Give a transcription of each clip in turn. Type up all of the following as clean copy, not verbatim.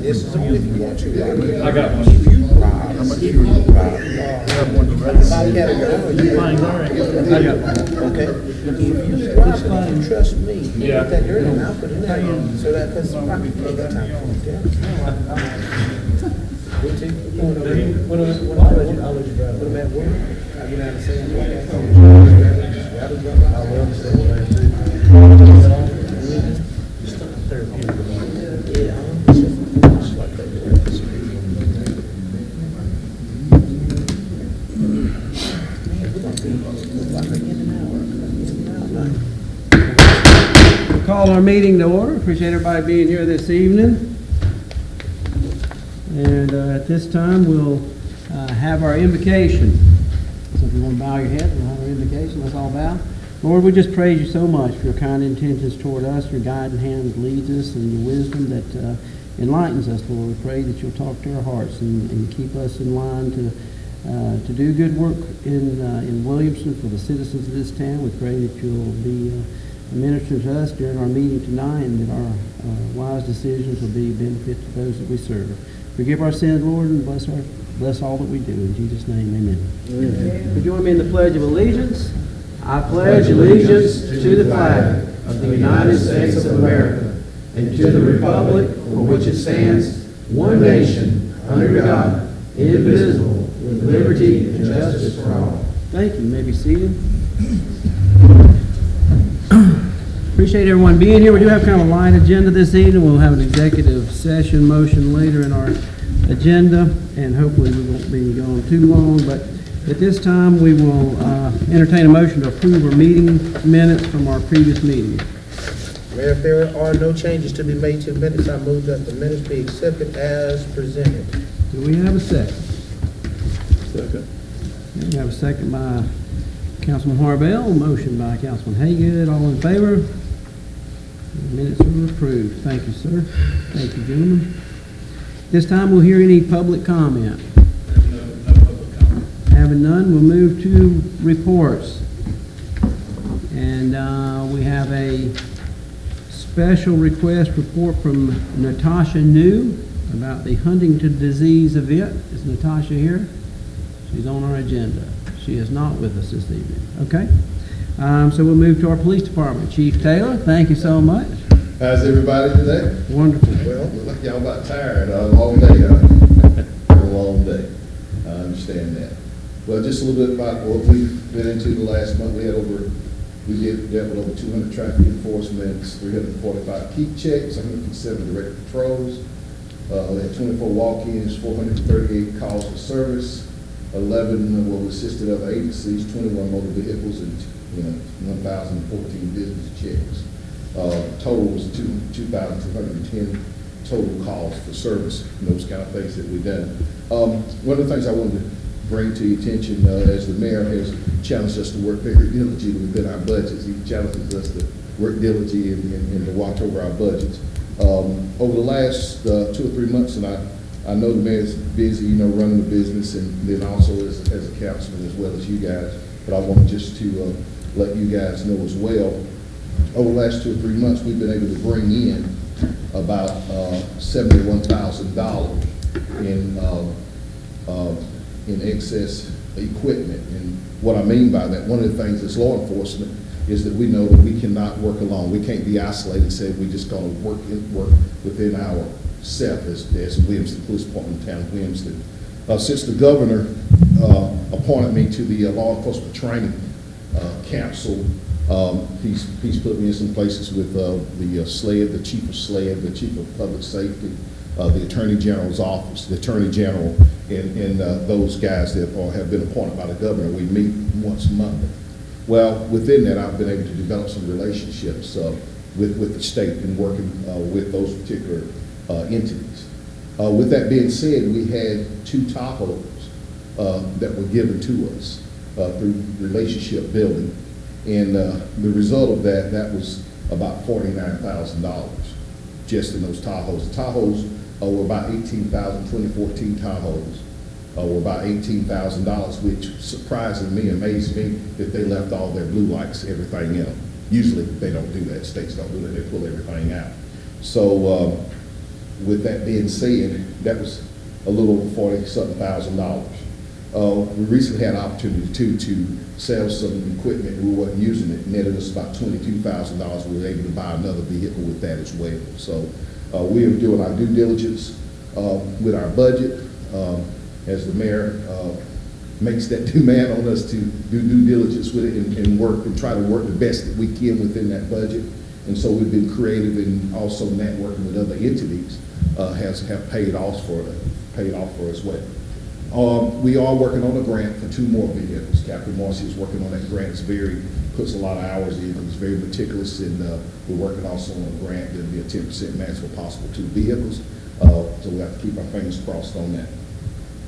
This is only if you want to. I got one. If you ride, okay. If you drive by and trust me, Yeah. put that dirt in, I'll put it in. So that, because I can take that time. Okay. What about work? I get out and say, Call our meeting to order. Appreciate everybody being here this evening. And at this time, we'll have our invocation. So if you want to bow your head, we'll have our invocation. Let's all bow. Lord, we just praise you so much for your kind intentions toward us, your guiding hand that leads us, and your wisdom that enlightens us, Lord. We pray that you'll talk to our hearts and keep us in line to do good work in Williamston for the citizens of this town. We pray that you'll be ministering to us during our meeting tonight, and that our wise decisions will be a benefit to those that we serve. Forgive our sins, Lord, and bless all that we do. In Jesus' name, amen. Amen. Would you join me in the Pledge of Allegiance? I pledge allegiance to the flag of the United States of America and to the republic for which it stands, one nation, under God, indivisible, with liberty and justice for all. Thank you. You may be seated. Appreciate everyone being here. We do have kind of a light agenda this evening. We'll have an executive session motion later in our agenda, and hopefully we won't be going too long. But at this time, we will entertain a motion to approve our meeting minutes from our previous meeting. Mayor, if there are no changes to be made to the minutes, I move that the minutes be accepted as presented. Do we have a second? Second. We have a second by Councilman Harbell, motion by Councilman Haygood. All in favor? The minutes are approved. Thank you, sir. Thank you, gentlemen. This time we'll hear any public comment. No public comment. Having none, we'll move to reports. And we have a special request report from Natasha New about the Huntington disease event. Is Natasha here? She's on our agenda. She is not with us this evening. Okay. So we'll move to our police department. Chief Taylor, thank you so much. How's everybody today? Wonderful. Well, look like y'all about tired. A long day, huh? A long day. I understand that. Well, just a little bit about what we've been into the last month. We dealt with over 200 traffic enforcements, 345 keep checks, 107 direct patrols. We had 24 walk-ins, 438 calls for service, 11 were assisted other agencies, 21 motor vehicles, and 1,014 business checks. Total was 2,210 total calls for service, and those kind of things that we've done. One of the things I wanted to bring to your attention, as the mayor has challenged us to work very diligently within our budgets. He challenges us to work diligently and to watch over our budgets. Over the last 2 or 3 months, and I know the mayor's busy, running the business, and then also as a councilman as well as you guys, but I want just to let you guys know as well, over the last 2 or 3 months, we've been able to bring in about $71,000 in excess equipment. And what I mean by that, one of the things as law enforcement is that we know that we cannot work alone. We can't be isolated and say we're just going to work within ourselves as Williamston Police Department, town of Williamston. Since the governor appointed me to the law enforcement training council, he's put me in some places with the SLED, the chief of SLED, the chief of public safety, the attorney general's office, the attorney general, and those guys that have been appointed by the governor. We meet once monthly. Well, within that, I've been able to develop some relationships with the state and working with those particular entities. With that being said, we had 2 Tahoes that were given to us through relationship building. And the result of that was about $49,000 just in those Tahoes. The Tahoes were about $18,000, 2014 Tahoes were about $18,000, which surprised me, amazed me that they left all their blue lights, everything in them. Usually they don't do that, states don't do that, they pull everything out. So with that being said, that was a little over $40-something thousand. We recently had an opportunity to sell some equipment. We weren't using it, netted us about $22,000. We were able to buy another vehicle with that as well. So we are doing our due diligence with our budget as the mayor makes that demand on us to do due diligence with it and work and try to work the best that we can within that budget. And so we've been creative and also networking with other entities have paid off for as well. We are working on a grant for 2 more vehicles. Captain Marcy is working on that grant. Puts a lot of hours in. It's very meticulous, and we're working also on a grant that'll be a 10% match for possible 2 vehicles. So we have to keep our fingers crossed on that.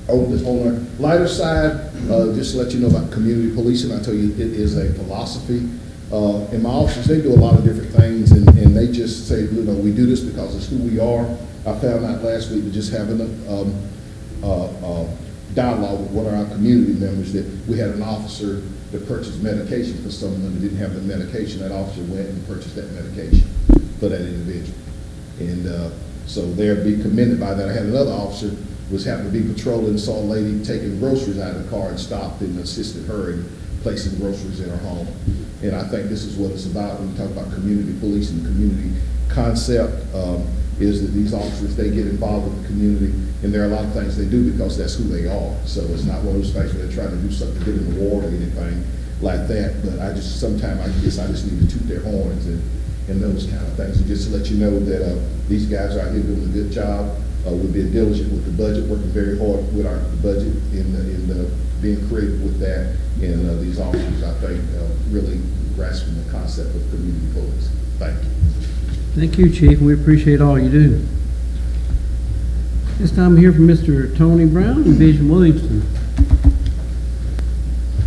On the lighter side, just to let you know about community policing, I tell you it is a philosophy. In my office, they do a lot of different things, and they just say, you know, we do this because it's who we are. I found out last week that just having a dialogue with one of our community members that we had an officer that purchased medication for someone that didn't have the medication. That officer went and purchased that medication for that individual. And so they'll be commended by that. I had another officer was happened to be patrolling, saw a lady taking groceries out of the car and stopped and assisted her in placing groceries in her home. And I think this is what it's about when we talk about community policing, community concept. Is that these officers, they get involved with the community, and there are a lot of things they do because that's who they are. So it's not one of those things where they're trying to do something to get in the war or anything like that. But sometimes I guess I just need to toot their horns and those kind of things. And just to let you know that these guys are out here doing a good job. We're being diligent with the budget, working very hard with our budget in being creative with that. And these officers, I think, really grasping the concept of community policing. Thank you. Thank you, Chief. We appreciate all you do. This time, here from Mr. Tony Brown, Division Williamston.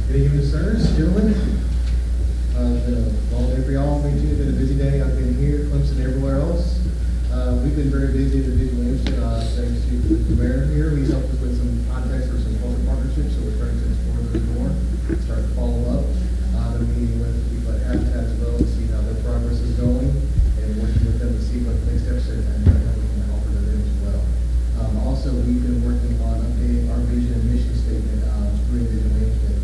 Good evening, sirs, gentlemen. It's been a long day for y'all. Me too. It's been a busy day. I've been here, Clemson, everywhere else. We've been very busy at Division Williamston. Thanks to the mayor here. He's helped us with some contacts for some corporate partnerships, so we're trying to explore those more, start to follow up. Been meeting with people at Habitat as well to see how their progress is going, and working with them to see what the next steps are and how we can offer to them as well. Also, we've been working on updating our vision and mission statement through Division Williamston.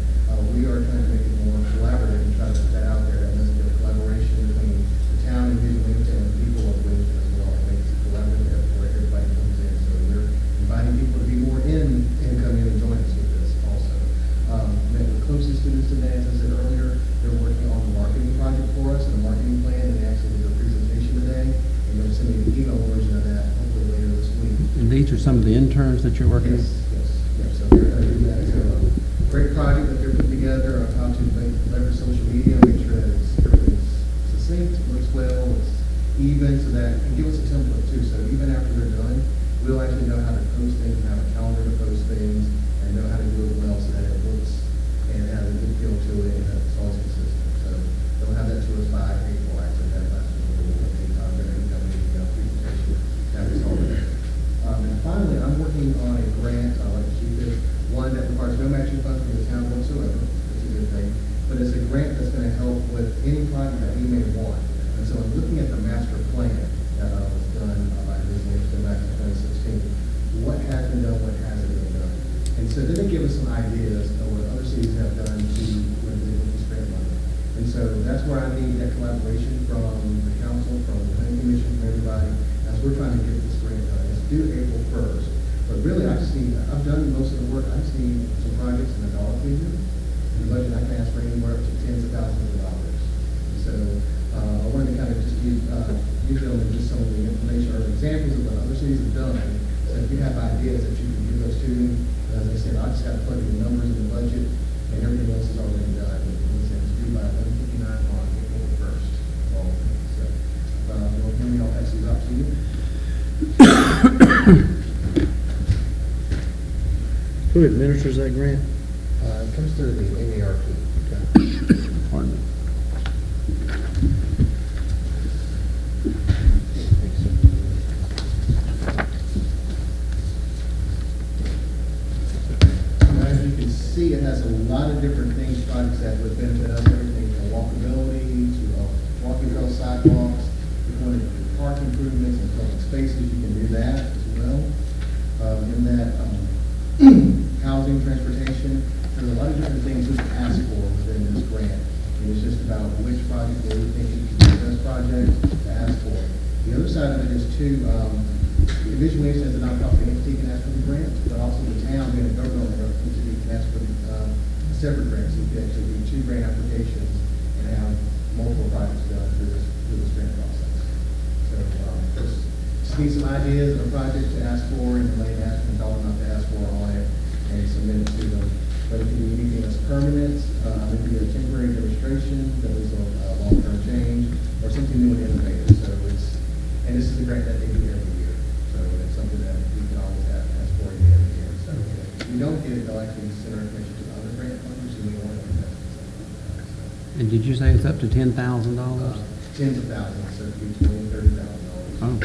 We are trying to make it more collaborative and try to put that out there. That must be a collaboration between the town and Division Williamston and the people of Williamston as well. It makes it collaborative where everybody comes in. So we're inviting people to be more in and come in and join us with this also. Met with closest students today, as I said earlier. They're working on the marketing project for us and a marketing plan, and they actually did a presentation today. And they're sending an email version of that hopefully later this week. And these are some of the interns that you're working with? Yes. So they're going to do that. So a great project that they're putting together on how to leverage social media, make sure that it's succinct, looks well, it's even, so that and give us a template too. So even after they're done, we'll actually know how to post things, and have a calendar to post things, and know how to do it well so that it looks and has a good feel to it, and that it's always consistent. So they'll have that to us by April. Actually, that last week anytime they're going to come in and presentation, have this all there. And finally, I'm working on a grant, like the chief did, one that requires no matching funds from the town whatsoever. It's a good thing. But it's a grant that's going to help with any project that we may want. And so I'm looking at the master plan that was done by Williamston back in 2016. What has been done, what hasn't been done. And so then they give us some ideas of what other cities have done to when they look to spend money. And so that's where I need that collaboration from the council, from the planning commission, from everybody, as we're trying to get this grant done. It's due April 1st. But really, I've done most of the work. I just need some projects in the dollar figure. In the budget, I can ask for anywhere up to tens of thousands of dollars. So I wanted to kind of just give them just some of the information or examples of what other cities have done. So if you have ideas that you can give those to me, as I said, I just got to plug in the numbers in the budget, and everything else is already done. It's due by 11:59 on April 1st. All things. So you'll hear me, I'll pass these out to you. Who administers that grant? It comes through the AARP. Pardon me. As you can see, it has a lot of different things, projects that would benefit us, everything from walkability to walking trail sidewalks. We wanted to do parking improvements and public spaces, you can do that as well. In that housing, transportation, there's a lot of different things we can ask for within this grant. And it's just about which project do we think is the best project to ask for. The other side of it is too, Division Williamston as a nonprofit entity can ask for the grant, but also the town being a government entity can ask for a separate grant. So you can actually do 2 grant applications and have multiple projects done through this grant process. So just need some ideas of a project to ask for, and Elaine asked me dollar amount to ask for on it, and submit it to them. But if you need anything that's permanent, it could be a temporary demonstration that is a long-term change, or something new and innovative. So and this is a grant that they do every year. So it's something that we can always ask for again every year. So if we don't get it, they'll actually send our information to the other grant funders who we want to invest in something like that. So, And did you say it's up to $10,000? tens of thousands, so it could be $20,000, $30,000. Oh,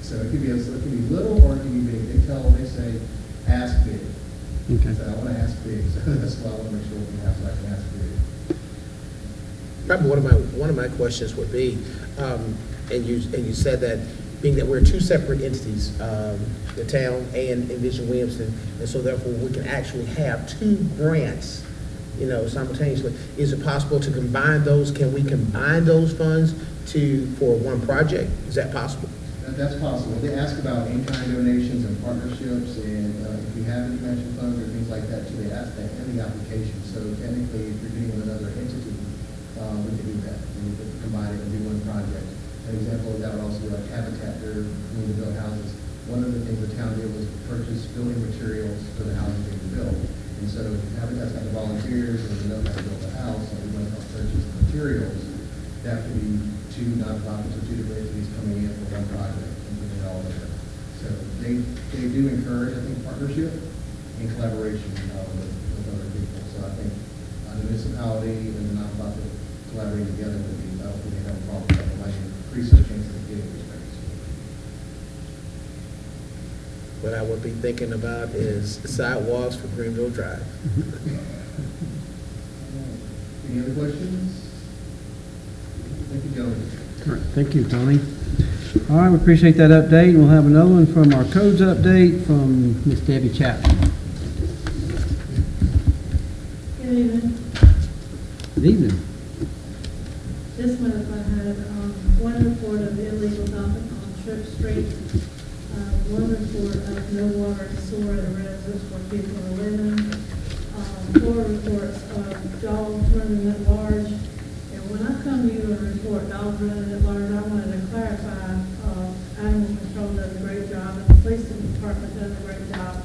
So it could be little or it could be big. They say, ask big. okay. So I want to ask big, so that's why I want to make sure we have, so I can ask big. Probably one of my questions would be, and you said that being that we're 2 separate entities, the town and Envision Williamston, and so therefore we can actually have 2 grants, simultaneously. Is it possible to combine those? Can we combine those funds for one project? Is that possible? That's possible. They ask about in-kind donations and partnerships, and if you have any matching funds or things like that, so they ask that in the application. So technically, if you're dealing with another entity, we can do that. We can combine it and do one project. An example of that would also be like Habitat. They're going to build houses. One of the things the town did was purchase building materials for the houses being built. And so Habitat's got the volunteers, and we know how to build a house, and we want to purchase the materials. That could be 2 nonprofits or 2 different entities coming in for one project and putting it all there. So they do encourage, I think, partnership and collaboration with other people. So I think the municipality and the nonprofit collaborating together would be, I don't think they have a problem with that. It might increase their chances of getting these grants. What I would be thinking about is sidewalks for Greenville Drive. Any other questions? Thank you, gentlemen. All right, thank you, Tony. All right, we appreciate that update. We'll have another one from our codes update from Ms. Debbie Chapman. Good evening. Good evening. This month I had one report of illegal dumping on Tripp Street, one report of no water and sewer at a residence where people are living, 4 reports of dogs running at large. And when I come to you and report dogs running at large, I wanted to clarify, animal control does a great job, and the police department does a great job.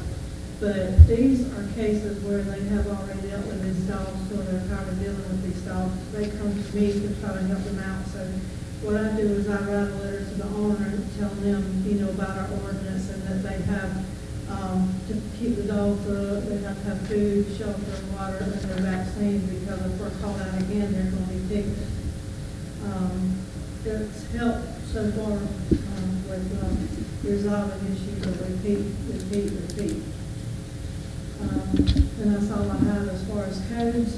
But these are cases where they have already dealt with these dogs, so they're tired of dealing with these dogs. They come to me to try to help them out. So what I do is I write a letter to the owner telling them, about our ordinance, and that they have to keep the dogs up, they have to have food, shelter, water, and their vaccine, because if we're called out again, they're going to be ticketed. It's helped so far with resolving issues of repeat. And that's all I have as far as codes.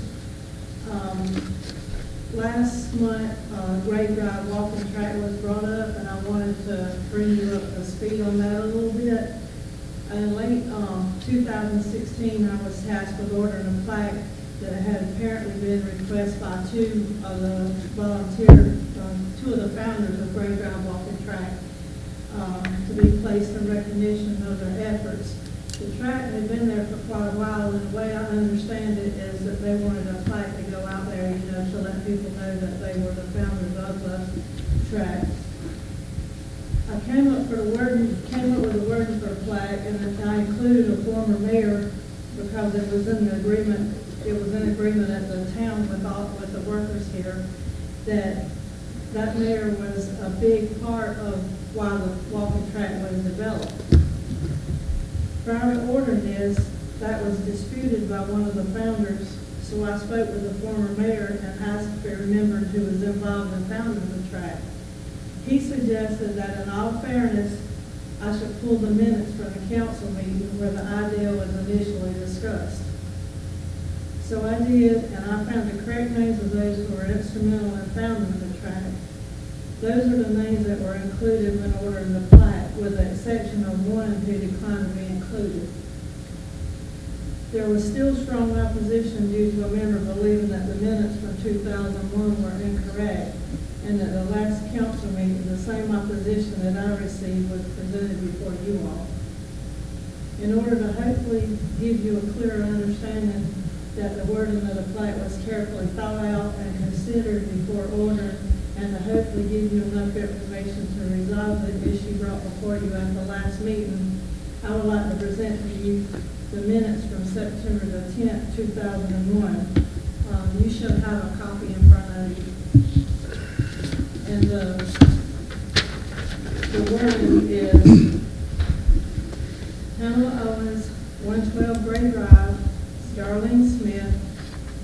Last month, Grade Drive walking track was brought up, and I wanted to bring you up to speed on that a little bit. In late 2016, I was tasked with ordering a plaque that had apparently been requested by 2 of the founders of Grade Drive walking track to be placed in recognition of their efforts. The track had been there for quite a while, and the way I understand it is that they wanted a plaque to go out there, so that people know that they were the founders of the track. I came up with the wording for a plaque, and I included a former mayor because it was in agreement at the town with the workers here that mayor was a big part of why the walking track was developed. Prior to ordering this, that was disputed by one of the founders, so I spoke with the former mayor and asked if he remembered who was involved in founding the track. He suggested that in all fairness, I should pull the minutes from the council meeting where the idea was initially discussed. So I did, and I found the correct names of those who were instrumental in founding the track. Those are the names that were included when ordering the plat, with the exception of one who declined to be included. There was still strong opposition due to a member believing that the minutes from 2001 were incorrect, and at the last council meeting, the same opposition that I received was presented before you all. In order to hopefully give you a clearer understanding that the wording of the plat was carefully thought out and considered before ordering, and to hopefully give you enough information to resolve the issue brought before you at the last meeting, I would like to present to you the minutes from September the 10th, 2001. You should have a copy in front of you. And the wording is Pamela Owens, 112 Gray Drive, Darlene Smith,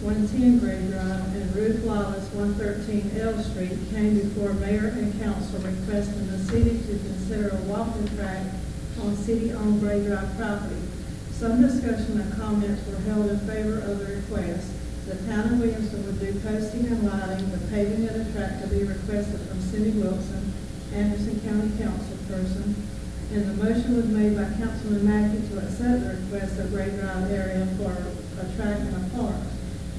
110 Gray Drive, and Ruth Wallace, 113 L Street, came before mayor and council requesting the city to consider a walking track on city-owned Gray Drive property. Some discussion and comments were held in favor of the request. The town of Williamston would do posting and lighting. The paving of the track to be requested from Cindy Wilson, Anderson County Councilperson, and the motion was made by Councilman Mackey to accept the request of Gray Drive area for a track and a park.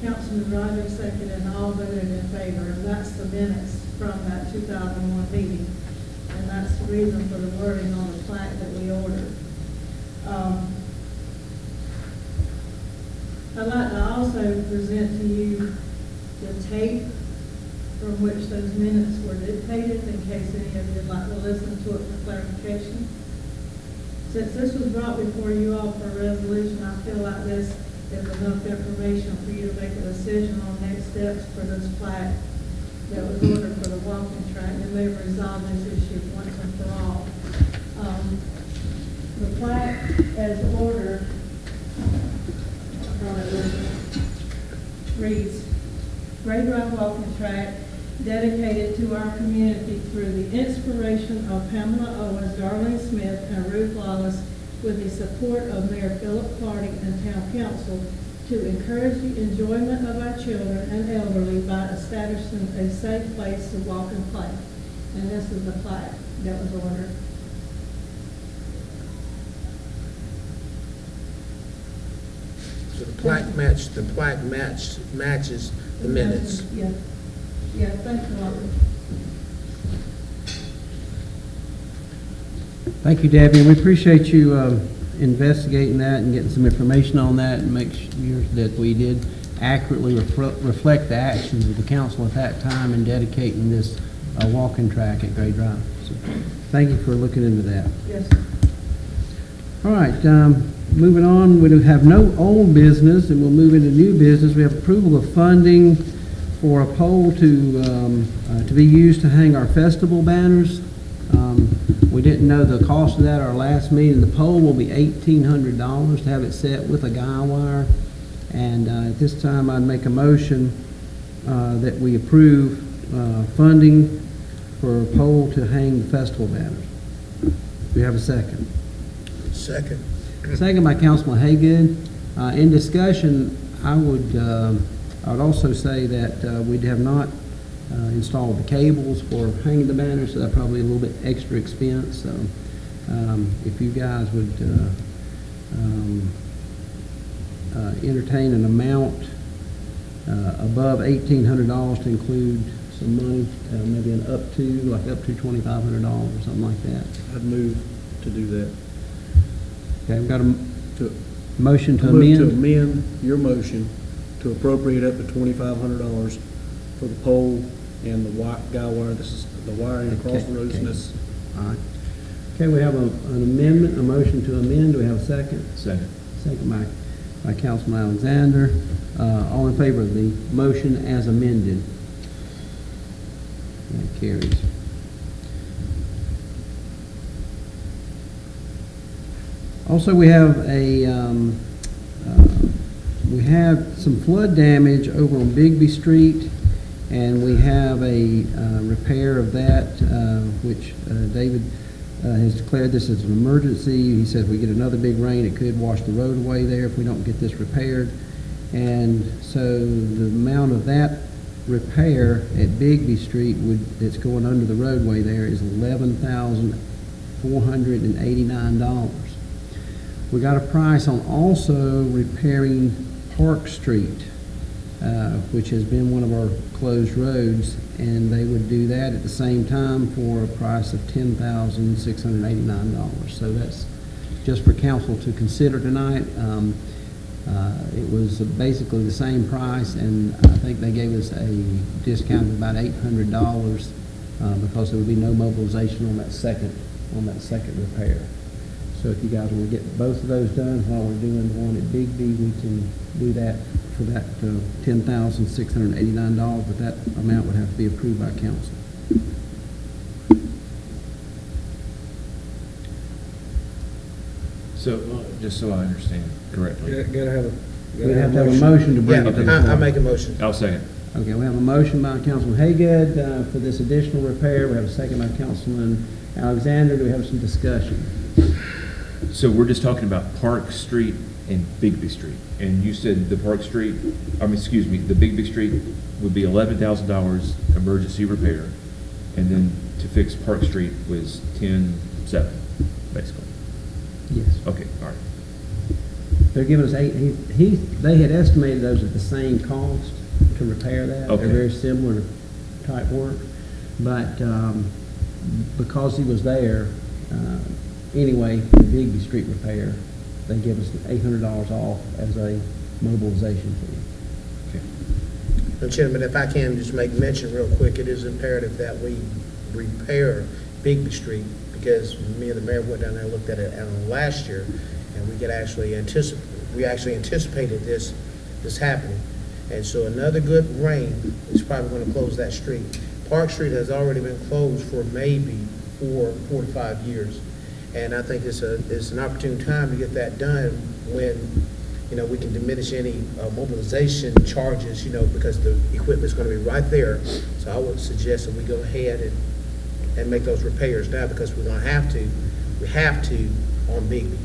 Councilman Rogers seconded and all voted in favor, and that's the minutes from that 2001 meeting. And that's the reason for the wording on the plaque that we ordered. I'd like to also present to you the tape from which those minutes were dictated, in case any of you would like to listen to it for clarification. Since this was brought before you all for a resolution, I feel like this is enough information for you to make a decision on next steps for this plaque that was ordered for the walking track, and may resolve this issue once and for all. The plaque as ordered reads, Gray Drive walking track dedicated to our community through the inspiration of Pamela Owens, Darlene Smith, and Ruth Wallace, with the support of Mayor Philip Clardy and Town Council, to encourage the enjoyment of our children and elderly by establishing a safe place to walk and play. And this is the plaque that was ordered. So the plaque matches the minutes. Yeah. Yeah, thank you, Robert. Thank you, Debbie. We appreciate you investigating that and getting some information on that, and make sure that we did accurately reflect the actions of the council at that time in dedicating this walking track at Gray Drive. So, thank you for looking into that. Yes, sir. All right, moving on, we have no old business, and we'll move into new business. We have approval of funding for a pole to be used to hang our festival banners. We didn't know the cost of that at our last meeting. The pole will be $1,800 to have it set with a guy wire. And at this time, I'd make a motion that we approve funding for a pole to hang the festival banners. Do we have a second? Second. Second by Councilman Haygood. In discussion, I would also say that we have not installed the cables for hanging the banners, so that's probably a little bit extra expense. So if you guys would entertain an amount above $1,800 to include some money, maybe up to $2,500 or something like that. I'd move to do that. Okay, we've got a motion to Move to amend. amend your motion to appropriate up to $2,500 for the pole and the guy wire. This is the wiring across the roads. Okay. And this. All right. Okay, we have an amendment, a motion to amend. Do we have a second? Second. Second by Councilman Alexander. All in favor of the motion as amended? That carries. Also, we have we have some flood damage over on Bigby Street, and we have a repair of that, which David has declared this as an emergency. He said if we get another big rain, it could wash the road away there if we don't get this repaired. And so the amount of that repair at Bigby Street that's going under the roadway there is $11,489. We got a price on also repairing Park Street, which has been one of our closed roads, and they would do that at the same time for a price of $10,689. So that's just for council to consider tonight. It was basically the same price, and I think they gave us a discount of about $800 because there would be no mobilization on that second repair. So if you guys want to get both of those done while we're doing the one at Bigby, we can do that for that $10,689, but that amount would have to be approved by council. So, just so I understand correctly. Gotta have a. We'd have to have a motion to bring it to the Yeah, floor. I make a motion. I'll second. Okay, we have a motion by Councilman Haygood for this additional repair. We have a second by Councilman Alexander. Do we have some discussion? So we're just talking about Park Street and Bigby Street. And you said the Park Street, the Bigby Street would be $11,000 emergency repair. And then to fix Park Street was $10,700, basically. Yes. Okay, all right. They're giving us they had estimated those at the same cost to repair that. Okay. They're very similar type work. But because he was there, anyway, the Bigby Street repair, they give us $800 off as a mobilization fee. Okay. Mr. Chairman, if I can just make mention real quick, it is imperative that we repair Bigby Street, because me and the mayor went down there and looked at it last year, and we actually anticipated this happening. And so another good rain is probably going to close that street. Park Street has already been closed for maybe 4 to 5 years. And I think it's an opportune time to get that done when, we can diminish any mobilization charges, because the equipment's going to be right there. So I would suggest that we go ahead and make those repairs now, because we're going to have to. We have to on Bigby.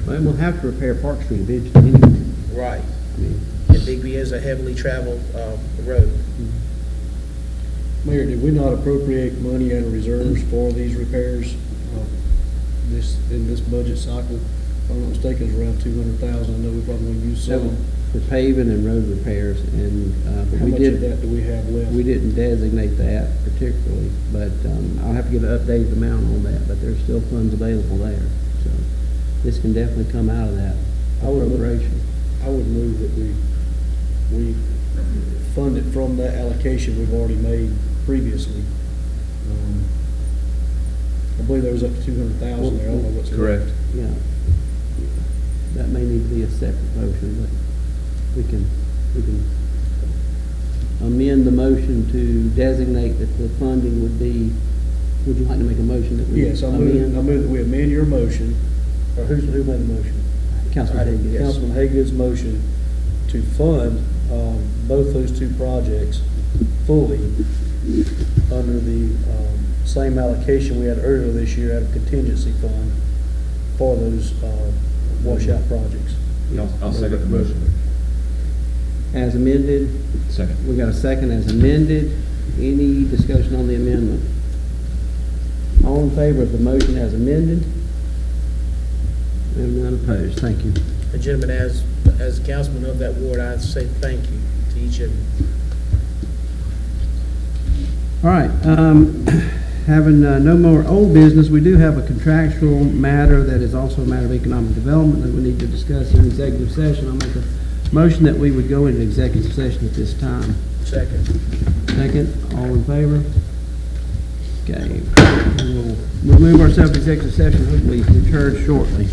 Well, we'll have to repair Park Street eventually anyway. Right. I mean, And Bigby is a heavily traveled road. Mayor, did we not appropriate money out of reserves for these repairs, in this budget cycle? If I'm not mistaken, it's around 200,000. I know we probably want to use some. for paving and road repairs, and but How we much did. of that do we have left? We didn't designate that particularly, but I'll have to get an updated amount on that, but there's still funds available there. So this can definitely come out of that appropriation. I would move that we fund it from that allocation we've already made previously. I believe there was up to 200,000 there. I don't know what's Correct. Yeah. That may need to be a separate motion, but we can amend the motion to designate that the funding would be, would you like to make a motion that we Yes, I amend? move that we amend your motion, or who made the motion? Councilman Haygood. Yes. Councilman Haygood's motion to fund both those two projects fully under the same allocation we had earlier this year out of contingency fund for those washout projects. I'll second the motion. As amended, Second. we got a second as amended. Any discussion on the amendment? All in favor of the motion as amended? And none opposed. Thank you. And gentlemen, as a councilman of that ward, I say thank you to each of you. All right, having no more old business, we do have a contractual matter that is also a matter of economic development that we need to discuss in executive session. I'll make a motion that we would go into executive session at this time. Second. Second, all in favor? Okay, we'll remove ourselves to executive session, hopefully return shortly.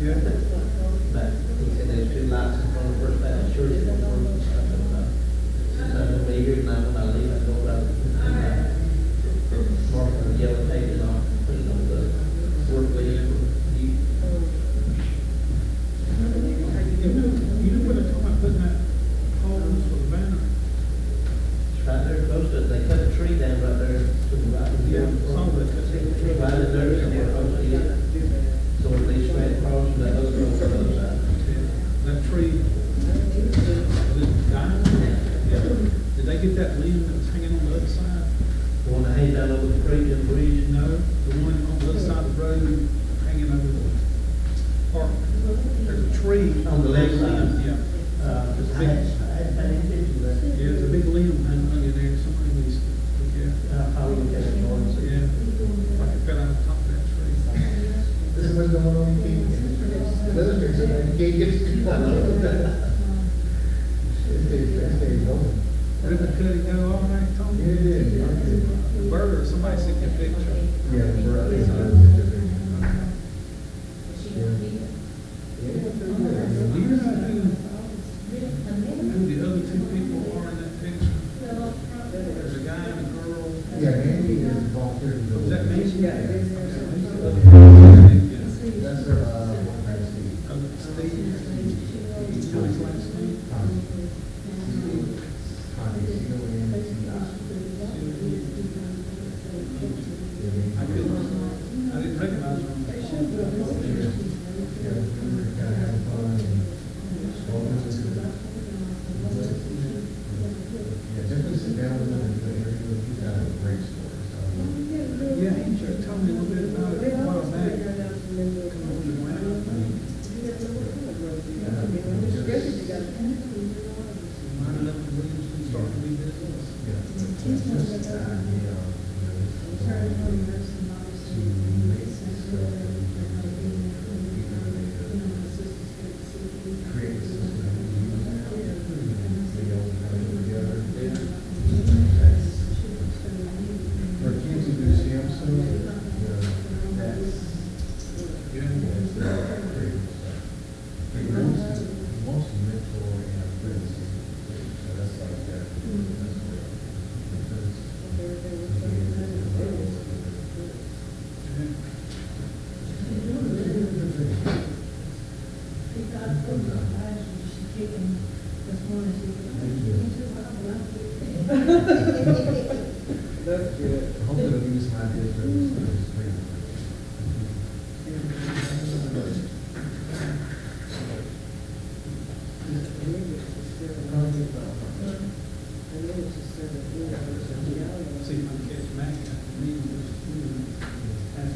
Yeah. But he said there's 2 lights in front of the first Baptist church that won't work. I said, since I'm gonna be here tonight, when I leave, I go out and mark on the yellow pages on, put it on the work list for you. You know where they're talking about putting that poles for the banner? It's right there close to it. They cut a tree down right there to the right. Yeah, some of it. Right in there somewhere close to it. So at least straight across from that other road to the other side. That tree, was it dying? Yeah. Did they get that limb that was hanging on the other side? The one that hangs down over the creek and the bridge. No, the one on the other side of the road hanging over the park. There's a tree. On the left big limb, side. Yeah. It's a I big, had any picture of that. yeah, it's a big limb hanging in there. Somebody needs to look at it. I'll look at it more and see. Yeah, like it fell out of the top of that tree. This is what's going on, King. Another picture, man, you can't get it. It's going. Ribbon cutting go all night, Tom? Yeah, it is. The bird, somebody sent me a picture. Yeah, right. Do you know who the other 2 people are in that picture? There's a guy and a girl. Yeah, Andy is volunteer. Is that me? Yeah. Yeah. That's their, Steve. Steve. Tell his last name. I didn't recognize her. Yeah, he just told me a little bit about it a while back. Come over to Atlanta. Might left to Williamston, started a new business. That's good. Hopefully they'll give you some ideas for this. See if I can catch Mac at the meeting. Ask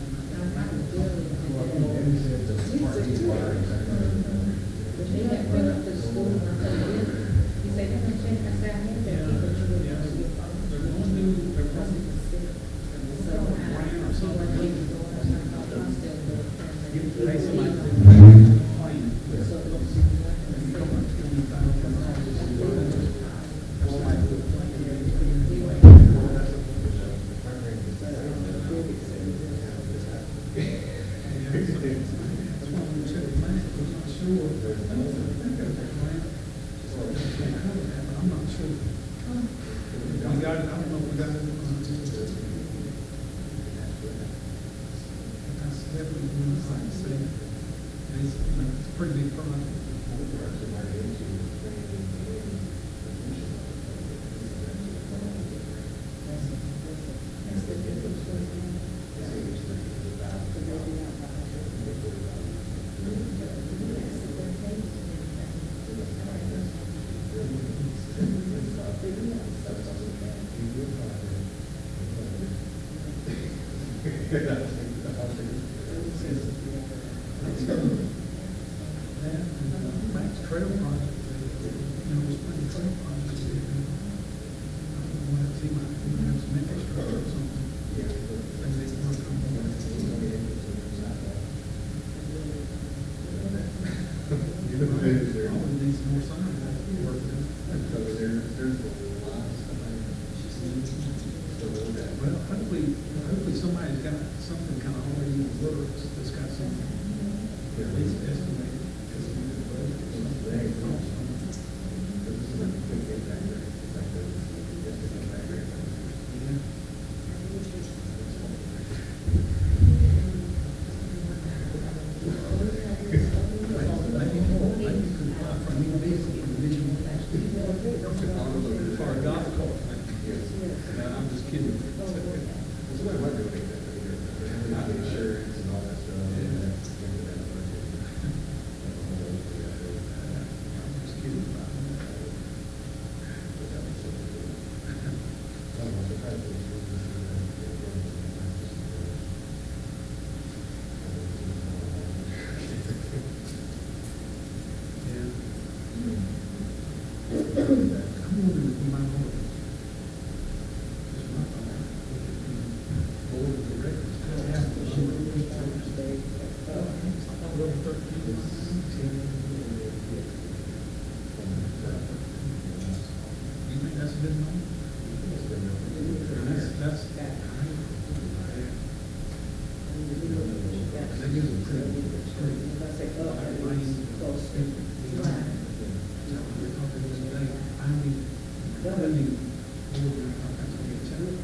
I'm not sure. We got it, I don't know if we got it. That's definitely one I'd like to see. And it's, you know, it's a pretty big project. Max Trail Project, you know, it's pretty trail project. I want to see my, have some infrastructure or something. Things they can work on. All of these more signs that work with. Well, hopefully somebody's got something kind of already in the works that's got some at least estimate, because we did the budget, or something, what it costs them. Yeah. For a golf course. No, I'm just kidding. I'm just kidding about Yeah. I'm wondering if we might want to. Just my thought. Board of directors still have to show over 13. You think that's a good number? That's. That gives a pretty good we're talking today, finding board members, that's going to be a challenge.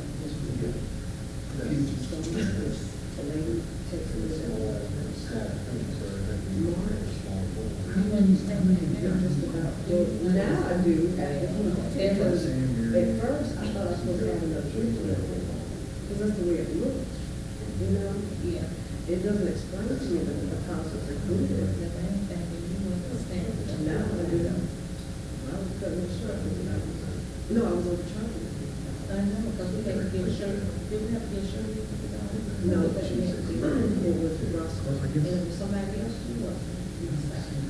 Now I do. At first, I thought I was supposed to have enough trees, because that's the way it looks, you know? Yeah. It doesn't explain to me that the cost is included. Now I do. I was cutting it short. No, I was overcharging. I know, because we had to get a shirt. Did we have to get a shirt? No, it was Russell. And it was somebody else who was.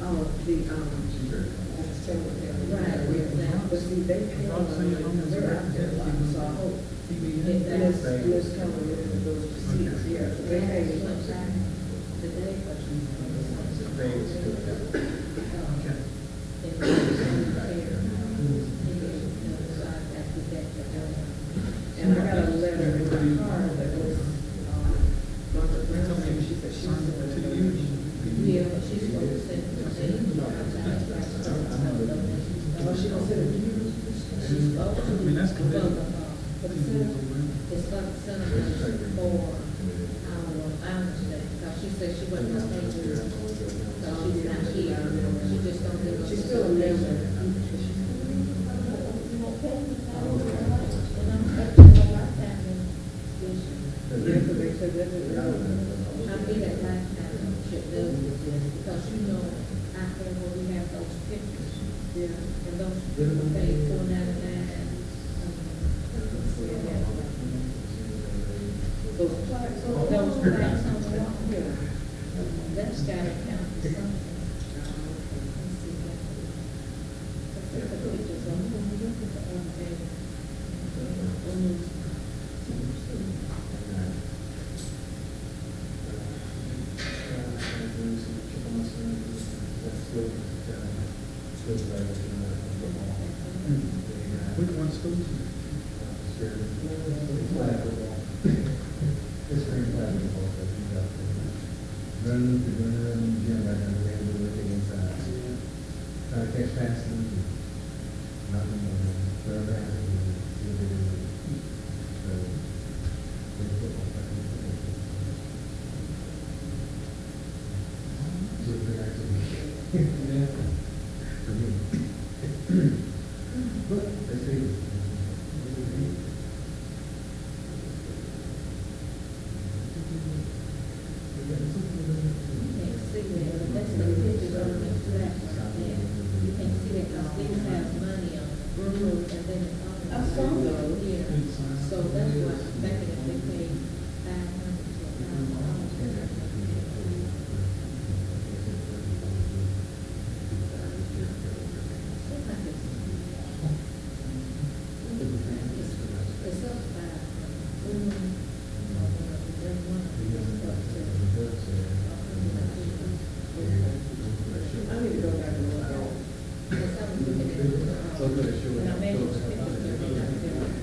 Oh, right, but see, they pay a lot of money, they're out there a lot, so I hope. Let's come with those receipts here. They pay me. Today, and I got a letter in my car that was, Martha Brown, she said she was going to do it. Yeah, but she's supposed to send it to me. Oh, she don't send it to you? She's supposed to. I mean, that's good. But it's not sent for, I understand, because she said she wasn't going to take it. So she's not here, she just don't do it. She's still a member. I'll be that lifetime shit does, because you know, out there where we have those pictures, and those people pay $4.99. Those plaques on the wall, that's gotta count for something. Let's see the pictures on Which one school? Run the gym right now, we have to look inside. Try to catch passes, nothing, whatever happens, you'll be able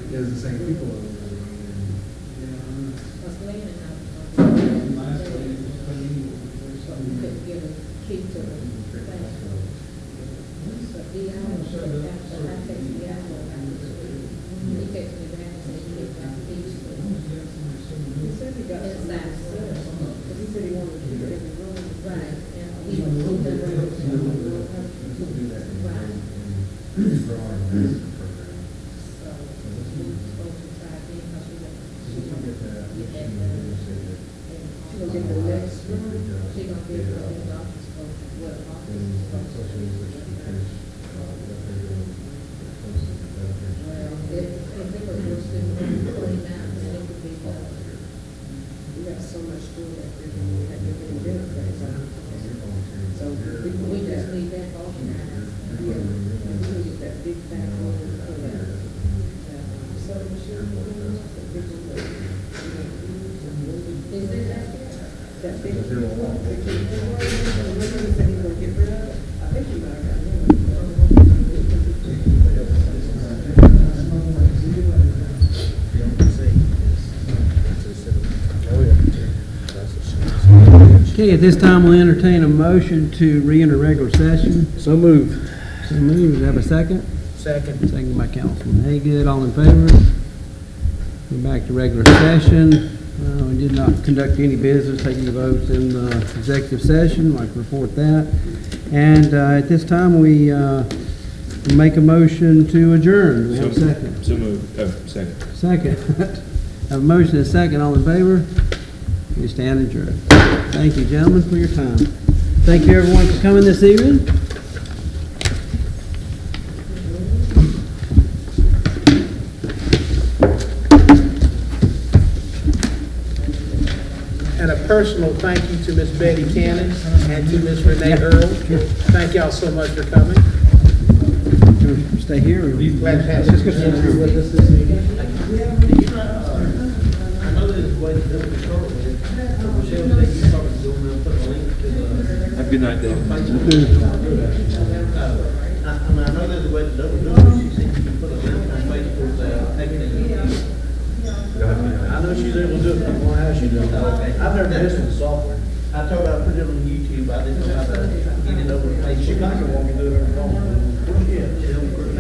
There's the same people over there. couldn't get a key to the thing. So I text he texted me back and said he picked out each school. He said he got inside school. Because he said he wanted to keep every room. Right, and he was moved that way. Right. So we were supposed to try again because she's gonna get that. She's gonna get the next room. She's gonna get the doctor's school. Well, if they were more students, clean out, then it would be better. We got so much school that we're getting rid of that. So we just need that organized. We get that big back home and put it. So we should. Is there that big? That he's gonna get rid of? I think he might have got rid of it. Okay, at this time, we'll entertain a motion to re-enter regular session. So moved. So moved. Have a second? Second. Second by Councilman Haygood. All in favor? We're back to regular session. We did not conduct any business, taking the votes in the executive session. I'd like to report that. And at this time, we make a motion to adjourn. Do we have a second? So moved. Oh, second. Second. Have a motion and a second. All in favor? We stand adjourned. Thank you, gentlemen, for your time. Thank you, everyone, for coming this evening. And a personal thank you to Miss Betty Cannon and to Miss Renee Earl. Thank y'all so much for coming. Stay here. Glad to have you with us this evening. I know there's a way to do it short with it. Michelle said you started doing them, put a link to the. Have a good night, Dave. I know there's a way to do it. She said you can put a link on Facebook, taking I know she's able to do it, but I want to ask you to. I've never messed with the software. I told her I'd put it on YouTube, I didn't know how to get it over to Facebook. She might want me to do it on her phone. Yeah, she'll be great.